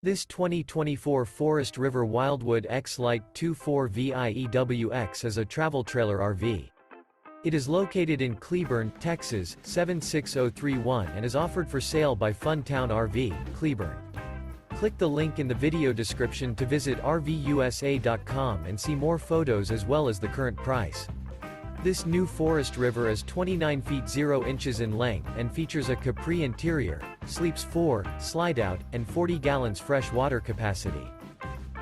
This 2024 Forest River Wildwood X-Lite 24VIEWX is a travel trailer RV. It is located in Cleburne, Texas, 76031 and is offered for sale by Funtown RV, Cleburne. Click the link in the video description to visit RVUSA.com and see more photos as well as the current price. This new Forest River is 29 feet 0 inches in length and features a CAPRI interior, sleeps 4, Slideout, and 40 gallons fresh water capacity.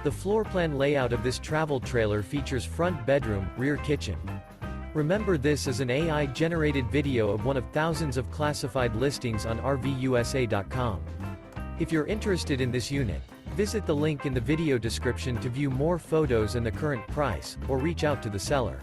The floor plan layout of this travel trailer features front bedroom, rear kitchen. Remember, this is an AI-generated video of one of thousands of classified listings on RVUSA.com. If you're interested in this unit, visit the link in the video description to view more photos and the current price, or reach out to the seller.